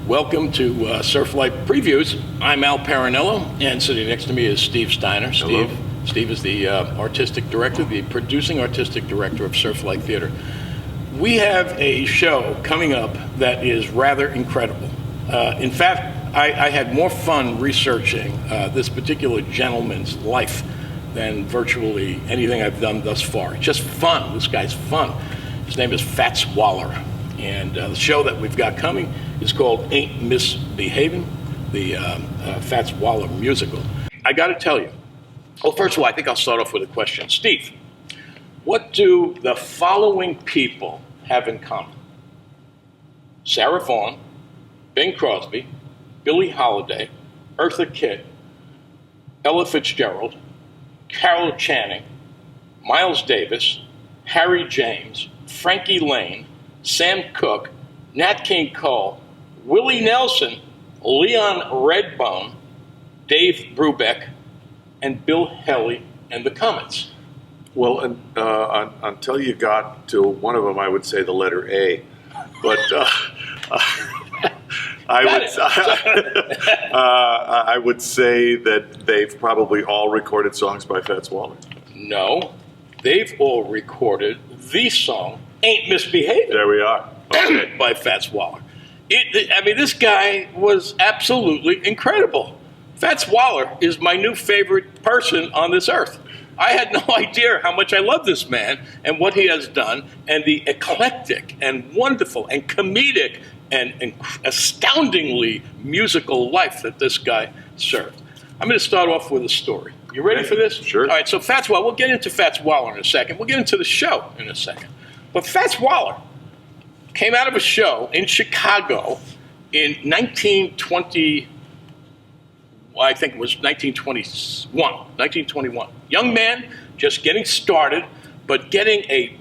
Welcome to Surflight Previews. I'm Al Parinello, and sitting next to me is Steve Steiner. Hello. Steve is the artistic director, the producing artistic director of Surflight Theater. We have a show coming up that is rather incredible. In fact, I had more fun researching this particular gentleman's life than virtually anything I've done thus far. It's just fun. This guy's fun. His name is Fats Waller. And the show that we've got coming is called Ain't Misbehaving, the Fats Waller musical. I got to tell you, well, first of all, I think I'll start off with a question. Steve, what do the following people have in common? Sarah Vaughan, Bing Crosby, Billie Holiday, Eartha Kitt, Ella Fitzgerald, Carol Channing, Miles Davis, Harry James, Frankie Lane, Sam Cooke, Nat King Cole, Willie Nelson, Leon Redbone, Dave Brubeck, and Bill Haley and the Comets. Well, until you got to one of them, I would say the letter A. But I would say that they've probably all recorded songs by Fats Waller. No, they've all recorded the song Ain't Misbehaving. There we are. Okay. By Fats Waller. This guy was absolutely incredible. Fats Waller is my new favorite person on this earth. I had no idea how much I love this man and what he has done and the eclectic and wonderful and comedic and astoundingly musical life that this guy served. I'm going to start off with a story. You ready for this? Sure. All right, so Fats Waller, we'll get into Fats Waller in a second. We'll get into the show in a second. But Fats Waller came out of a show in Chicago in 1920, I think it was 1921. Young man, just getting started, but getting a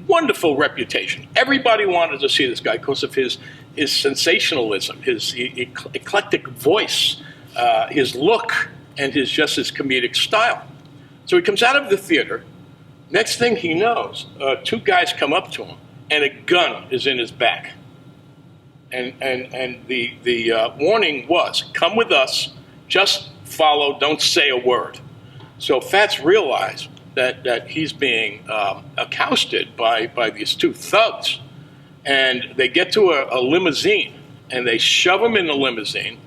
wonderful reputation. Everybody wanted to see this guy because of his sensationalism, his eclectic voice, his look, and his comedic style. So he comes out of the theater. Next thing he knows, two guys come up to him, and a gun is in his back. And the warning was, come with us, just follow, don't say a word. So Fats realized that he's being accosted by these two thugs. And they get to a limousine, and they shove him in the limousine,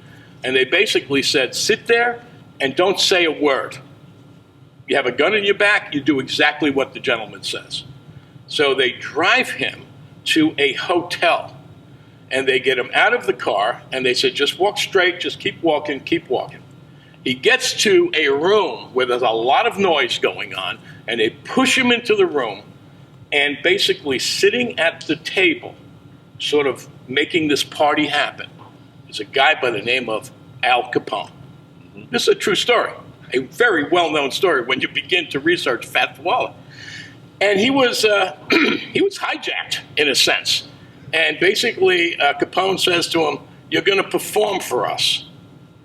and they basically said, sit there and don't say a word. You have a gun in your back, you do exactly what the gentleman says. So they drive him to a hotel, and they get him out of the car, and they said, just walk straight, just keep walking, keep walking. He gets to a room where there's a lot of noise going on, and they push him into the room, and basically sitting at the table, sort of making this party happen, is a guy by the name of Al Capone. This is a true story. A very well-known story when you begin to research Fats Waller. And he was hijacked, in a sense. And basically, Capone says to him, you're going to perform for us.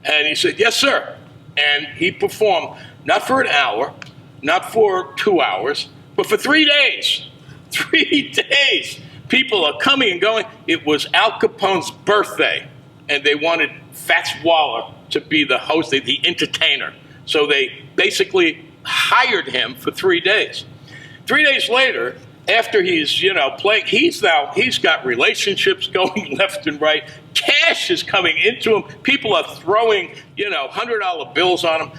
And he said, yes, sir. And he performed, not for an hour, not for 2 hours, but for 3 days. 3 days. People are coming and going. It was Al Capone's birthday, and they wanted Fats Waller to be the host, the entertainer. So they basically hired him for 3 days. 3 days later, after he's playing, he's got relationships going left and right. Cash is coming into him. People are throwing $100 bills on him.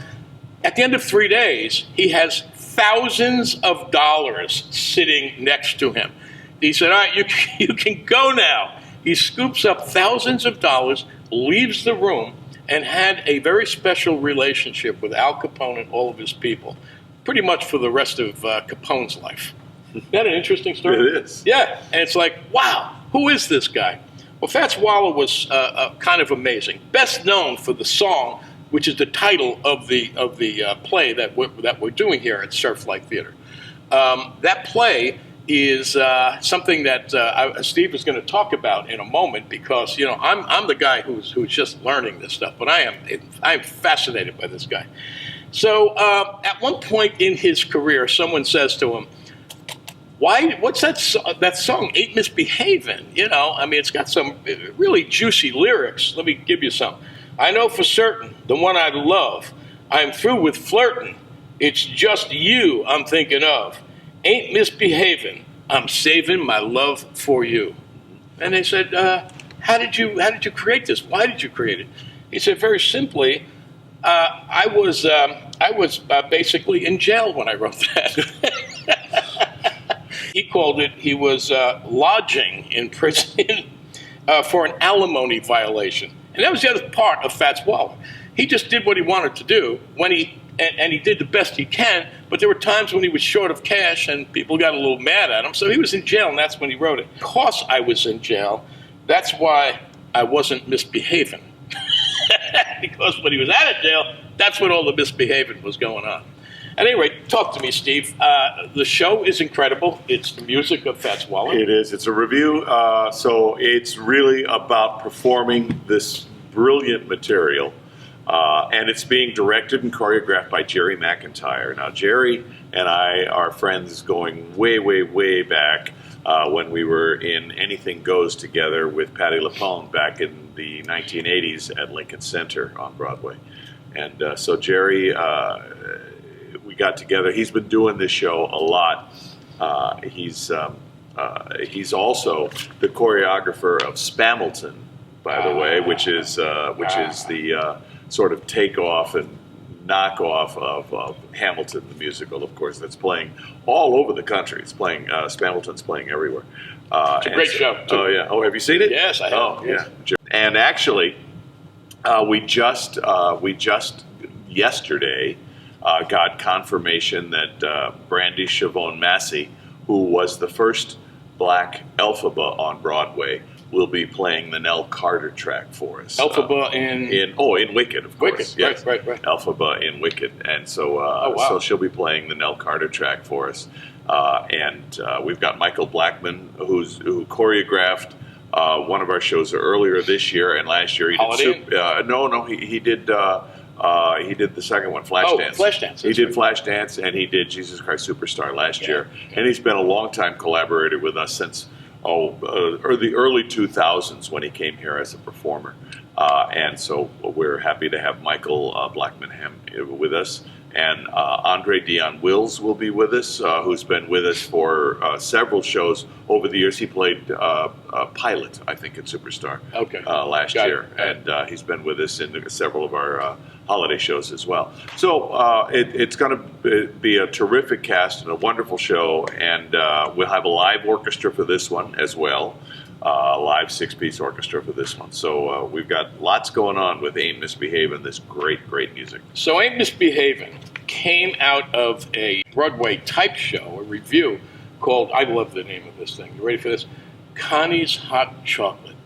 At the end of 3 days, he has thousands of dollars sitting next to him. He said, all right, you can go now. He scoops up thousands of dollars, leaves the room, and had a very special relationship with Al Capone and all of his people, pretty much for the rest of Capone's life. Isn't that an interesting story? It is. Yeah, and it's like, wow, who is this guy? Well, Fats Waller was kind of amazing. Best known for the song, which is the title of the play that we're doing here at Surflight Theater. That play is something that Steve is going to talk about in a moment, because I'm the guy who's just learning this stuff, but I'm fascinated by this guy. So at one point in his career, someone says to him, why? What's that song? Ain't Misbehavin'. You know, I mean, it's got some really juicy lyrics. Let me give you some. I know for certain the one I love. I'm through with flirting. It's just you I'm thinking of. Ain't misbehaving. I'm saving my love for you. And they said, how did you create this? Why did you create it? He said, very simply, I was basically in jail when I wrote that. He called it, he was lodging in prison for an alimony violation. And that was the other part of Fats Waller. He just did what he wanted to do and he did the best he can, but there were times when he was short of cash and people got a little mad at him. So he was in jail, and that's when he wrote it. Because I was in jail, that's why I wasn't misbehaving. Because when he was out of jail, that's when all the misbehaving was going on. At any rate, talk to me, Steve. The show is incredible. It's the music of Fats Waller. It is. It's a review. So it's really about performing this brilliant material. And it's being directed and choreographed by Jerry McIntyre. Now, Jerry and I are friends going way, way, way back when we were in Anything Goes together with Patti LuPone back in the 1980s at Lincoln Center on Broadway. And so Jerry, we got together. He's been doing this show a lot. He's also the choreographer of Spamilton, by the way, which is the sort of takeoff and knockoff of Hamilton, the musical, of course, that's playing all over the country. It's playing, Spamilton's playing everywhere. It's a great show, too. Oh, yeah. Oh, have you seen it? Yes, I have. Oh, yeah. And actually, we just yesterday got confirmation that Brandy Chavon Massey, who was the first black Elphaba on Broadway, will be playing the Nell Carter track for us. Elphaba in Wicked, of course. Wicked, yes. right. Elphaba in Wicked, and so so she'll be playing the Nell Carter track for us. And we've got Michael Blackman, who choreographed one of our shows earlier this year, and last year he did. He did the second one, Flashdance. Oh, Flashdance. He did Flashdance, and he did Jesus Christ Superstar last year, and he's been a long-time collaborator with us since the early 2000s when he came here as a performer. And so we're happy to have Michael Blackman with us. And Andre Dion Wills will be with us, who's been with us for several shows over the years. He played Pilot, I think, in Superstar last year. And he's been with us in several of our holiday shows as well. So it's going to be a terrific cast and a wonderful show. And we'll have a live orchestra for this one as well. Live 6-piece orchestra for this one. So we've got lots going on with Ain't Misbehavin', this great music. So Ain't Misbehavin' came out of a Broadway type show, a revue called, I love the name of this thing. You ready for this? Connie's Hot Chocolate.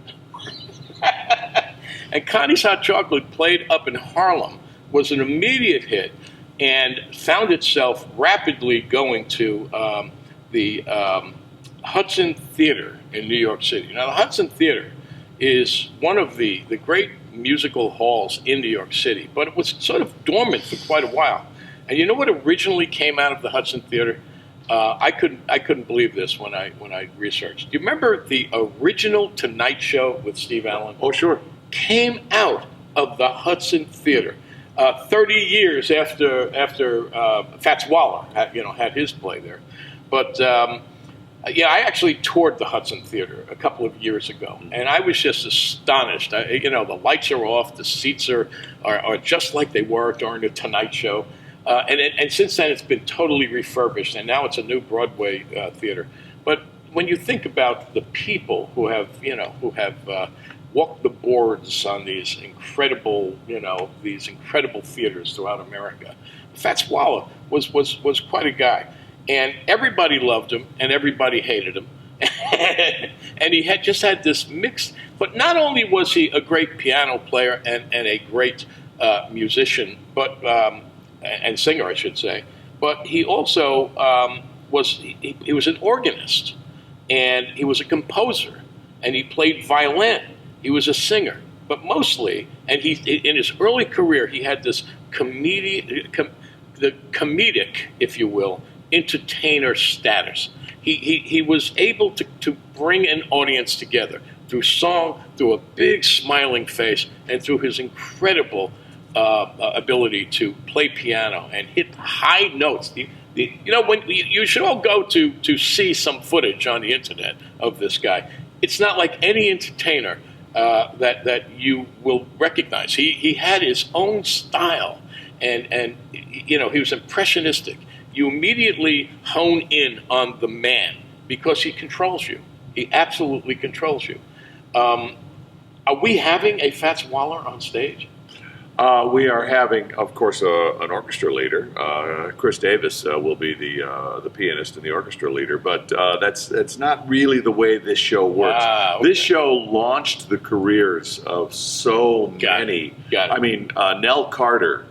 And Connie's Hot Chocolate, played up in Harlem, was an immediate hit and found itself rapidly going to the Hudson Theater in New York City. Now, the Hudson Theater is one of the great musical halls in New York City, but it was sort of dormant for quite a while. And you know what originally came out of the Hudson Theater? I couldn't believe this when I researched. Do you remember the original Tonight Show with Steve Allen? Oh, sure. Came out of the Hudson Theater 30 years after Fats Waller had his play there. But I actually toured the Hudson Theater a couple of years ago, and I was just astonished. The lights are off, the seats are just like they were during the Tonight Show, and since then it's been totally refurbished, and now it's a new Broadway theater. But when you think about the people who have walked the boards on these incredible theaters throughout America, Fats Waller was quite a guy. And everybody loved him, and everybody hated him. And he had this mix. But not only was he a great piano player and a great musician, and singer, I should say, but he also was an organist, and he was a composer, and he played violin. He was a singer, but mostly, and in his early career, he had this comedic, if you will, entertainer status. he was able to bring an audience together through song, through a big smiling face, and through his incredible ability to play piano and hit high notes. When you should all go to see some footage on the internet of this guy. It's not like any entertainer that you will recognize. He had his own style, and he was impressionistic. You immediately hone in on the man because he controls you. He absolutely controls you. Are we having a Fats Waller on stage? We are having, of course, an orchestra leader. Chris Davis will be the pianist and the orchestra leader, but that's not really the way this show works. Okay. This show launched the careers of so many. Got it. I mean, Nell Carter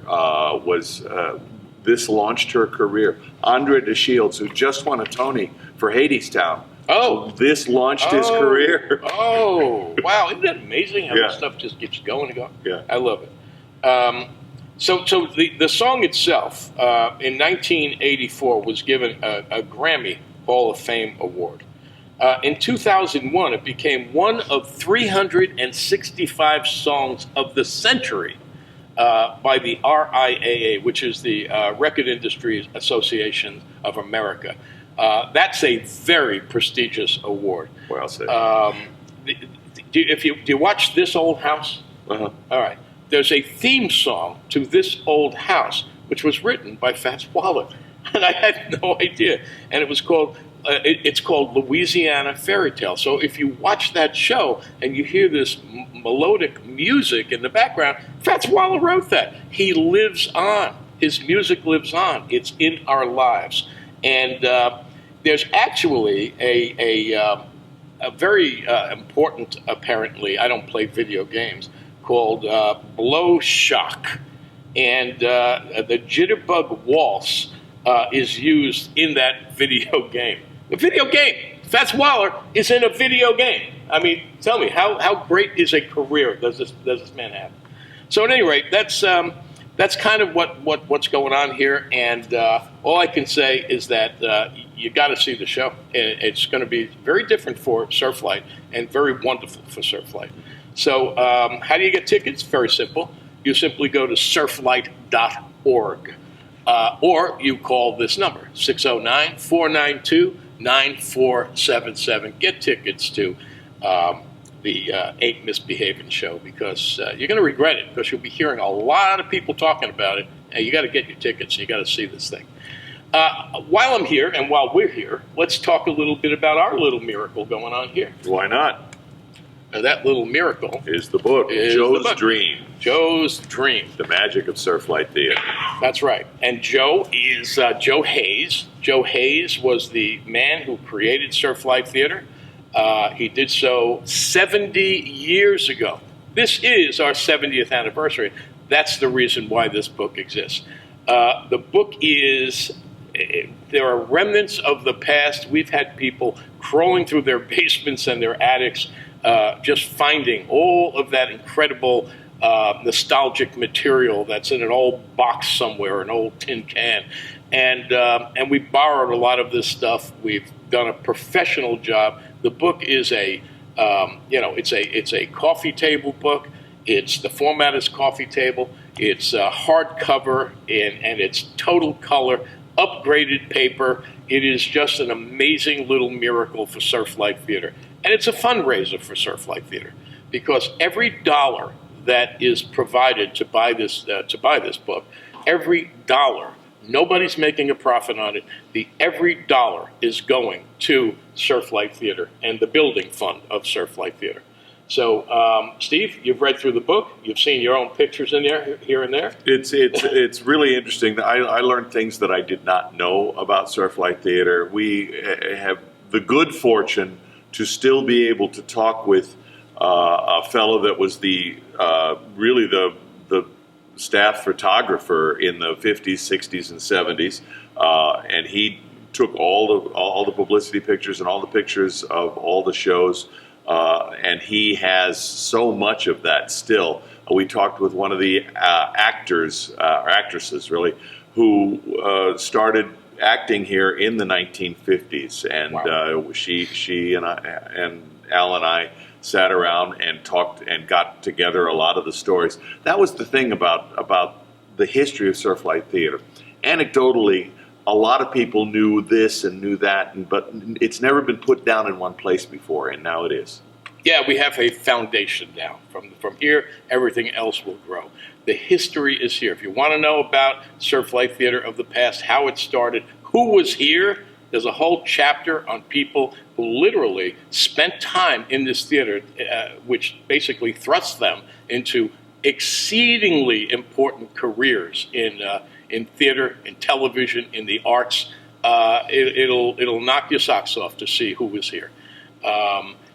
this launched her career. Andre DeShields, who just won a Tony for Hadestown. Oh, this launched his career. Oh, wow! Isn't that amazing how this stuff just keeps going and going? Yeah, I love it. So the song itself in 1984 was given a Grammy Hall of Fame award. In 2001, it became one of 365 songs of the century by the RIAA, which is the Record Industry Association of America. That's a very prestigious award. Well said. Do you watch This Old House? Uh-huh. All right. There's a theme song to This Old House, which was written by Fats Waller, and I had no idea. And it was called it's called Louisiana Fairy Tale. So if you watch that show and you hear this melodic music in the background, Fats Waller wrote that. He lives on. His music lives on. It's in our lives. And there's actually a very important, apparently, I don't play video games, called Blow Shock. And the Jitterbug Waltz is used in that video game. The video game! Fats Waller is in a video game. I mean, tell me, how great is a career does this man have? So at any rate, that's kind of what's going on here. And all I can say is that you got to see the show. It's going to be very different for Surflight and very wonderful for Surflight. So how do you get tickets? Very simple. You simply go to surflight.org. Or you call this number, 609-492-9477. Get tickets to the 8 Misbehavin' show because you're going to regret it because you'll be hearing a lot of people talking about it, and you got to get your tickets. You got to see this thing. While I'm here and while we're here, let's talk a little bit about our little miracle going on here. Why not? That little miracle is the book, Joe's Dream. Joe's Dream. The magic of Surflight Theater. That's right. And Joe is Joe Hayes. Joe Hayes was the man who created Surflight Theater. He did so 70 years ago. This is our 70th anniversary. That's the reason why this book exists. The book is, there are remnants of the past. We've had people crawling through their basements and their attics, just finding all of that incredible nostalgic material that's in an old box somewhere, an old tin can. And we borrowed a lot of this stuff. We've done a professional job. The book is it's a coffee table book. The format is coffee table. It's hardcover and it's total color, upgraded paper. It is just an amazing little miracle for Surflight Theater. And it's a fundraiser for Surflight Theater because every dollar that is provided to buy this book, every dollar, nobody's making a profit on it. Every dollar is going to Surflight Theater and the building fund of Surflight Theater. So, Steve, you've read through the book. You've seen your own pictures in there, here and there. It's really interesting. I learned things that I did not know about Surflight Theater. We have the good fortune to still be able to talk with a fellow that was really the staff photographer in the 50s, 60s, and 70s, and he took all the publicity pictures and all the pictures of all the shows, and he has so much of that still. We talked with one of the actors, or actresses really, who started acting here in the 1950s, and Wow. she and I and Al and I sat around and talked and got together a lot of the stories. That was the thing about the history of Surflight Theater. Anecdotally, a lot of people knew this and knew that, but it's never been put down in one place before, and now it is. Yeah, we have a foundation now. From here, everything else will grow. The history is here. If you want to know about Surflight Theater of the past, how it started, who was here, there's a whole chapter on people who literally spent time in this theater, which basically thrust them into exceedingly important careers in theater, in television, in the arts. It'll knock your socks off to see who was here.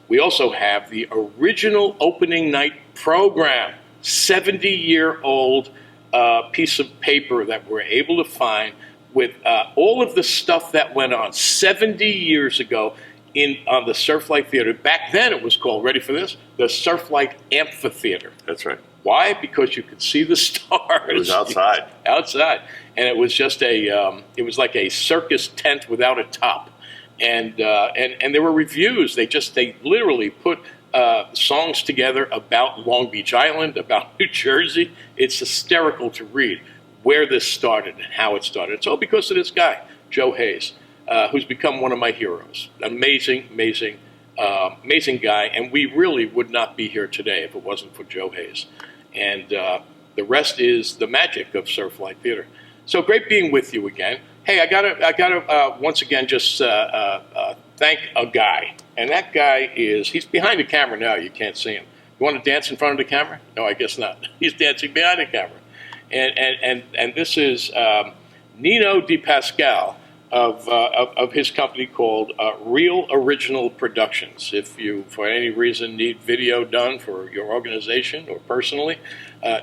We also have the original opening night program, 70-year-old piece of paper that we're able to find with all of the stuff that went on 70 years ago on the Surflight Theater. Back then it was called, ready for this, the Surflight Amphitheater. That's right. Why? Because you could see the stars. It was outside. Outside. And it was just it was like a circus tent without a top. And there were reviews. They literally put songs together about Long Beach Island, about New Jersey. It's hysterical to read where this started and how it started. It's all because of this guy, Joe Hayes, who's become one of my heroes. Amazing guy. And we really would not be here today if it wasn't for Joe Hayes. And the rest is the magic of Surflight Theater. So great being with you again. Hey, I gotta once again just thank a guy, and that guy he's behind the camera now. You can't see him. You want to dance in front of the camera? No, I guess not. He's dancing behind the camera, and this is Nino DePascal of his company called Real Original Productions. If you, for any reason, need video done for your organization or personally,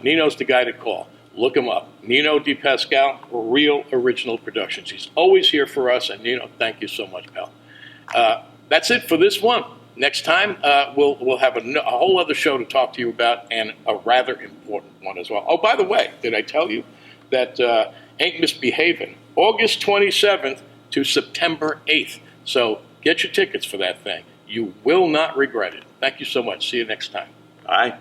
Nino's the guy to call. Look him up. Nino DePascal, Real Original Productions. He's always here for us. And Nino, thank you so much, pal. That's it for this one. Next time, we'll have a whole other show to talk to you about, and a rather important one as well. Oh, by the way, did I tell you that Ain't Misbehavin', August 27th to September 8th. So get your tickets for that thing. You will not regret it. Thank you so much. See you next time. Bye.